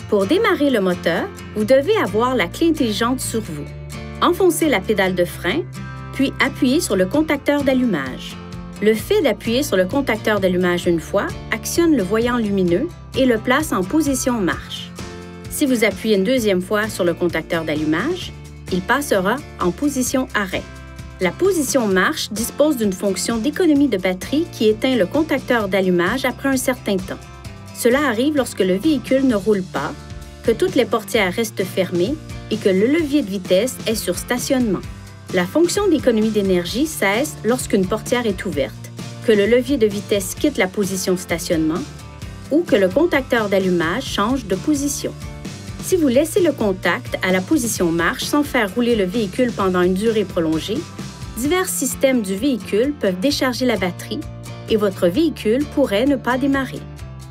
Pour démarrer le moteur, vous devez avoir la clé intelligente sur vous. Enfoncez la pédale de frein, puis appuyez sur le contacteur d'allumage. Le fait d'appuyer sur le contacteur d'allumage une fois actionne le voyant lumineux et le place en position marche. Si vous appuyez une deuxième fois sur le contacteur d'allumage, il passera en position arrêt. La position marche dispose d'une fonction d'économie de batterie qui éteint le contacteur d'allumage après un certain temps. Cela arrive lorsque le véhicule ne roule pas, que toutes les portières restent fermées et que le levier de vitesse est sur stationnement. La fonction d'économie d'énergie cesse lorsqu'une portière est ouverte, que le levier de vitesse quitte la position stationnement ou que le contacteur d'allumage change de position. Si vous laissez le contact à la position marche sans faire rouler le véhicule pendant une durée prolongée, divers systèmes du véhicule peuvent décharger la batterie et votre véhicule pourrait ne pas démarrer.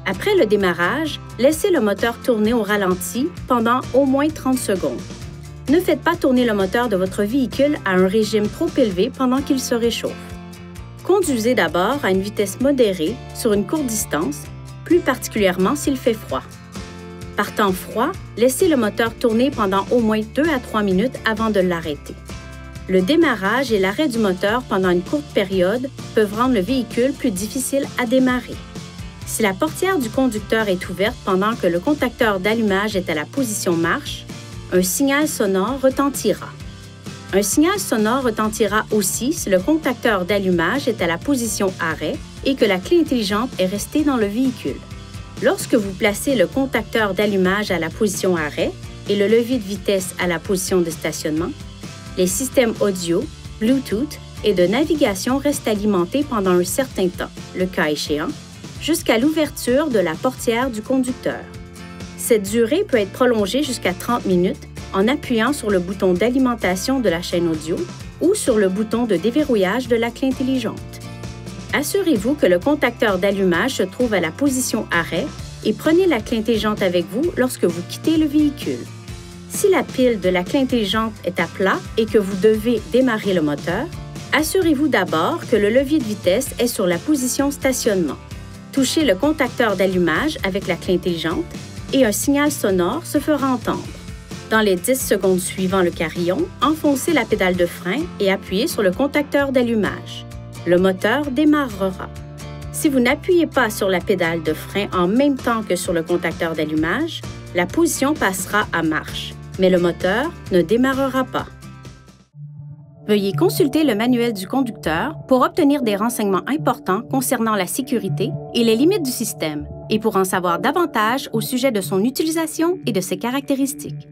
Après le démarrage, laissez le moteur tourner au ralenti pendant au moins 30 secondes. Ne faites pas tourner le moteur de votre véhicule à un régime trop élevé pendant qu'il se réchauffe. Conduisez d'abord à une vitesse modérée sur une courte distance, plus particulièrement s'il fait froid. Par temps froid, laissez le moteur tourner pendant au moins 2 à 3 minutes avant de l'arrêter. Le démarrage et l'arrêt du moteur pendant une courte période peuvent rendre le véhicule plus difficile à démarrer. Si la portière du conducteur est ouverte pendant que le contacteur d'allumage est à la position marche, un signal sonore retentira. Un signal sonore retentira aussi si le contacteur d'allumage est à la position arrêt et que la clé intelligente est restée dans le véhicule. Lorsque vous placez le contacteur d'allumage à la position arrêt et le levier de vitesse à la position de stationnement, les systèmes audio, Bluetooth et de navigation restent alimentés pendant un certain temps, le cas échéant, jusqu'à l'ouverture de la portière du conducteur. Cette durée peut être prolongée jusqu'à 30 minutes en appuyant sur le bouton d'alimentation de la chaîne audio ou sur le bouton de déverrouillage de la clé intelligente. Assurez-vous que le contacteur d'allumage se trouve à la position arrêt et prenez la clé intelligente avec vous lorsque vous quittez le véhicule. Si la pile de la clé intelligente est à plat et que vous devez démarrer le moteur, assurez-vous d'abord que le levier de vitesse est sur la position stationnement. Touchez le contacteur d'allumage avec la clé intelligente et un signal sonore se fera entendre. Dans les 10 secondes suivant le carillon, enfoncez la pédale de frein et appuyez sur le contacteur d'allumage. Le moteur démarrera. Si vous n'appuyez pas sur la pédale de frein en même temps que sur le contacteur d'allumage, la position passera à marche, mais le moteur ne démarrera pas. Veuillez consulter le manuel du conducteur pour obtenir des renseignements importants concernant la sécurité et les limites du système et pour en savoir davantage au sujet de son utilisation et de ses caractéristiques.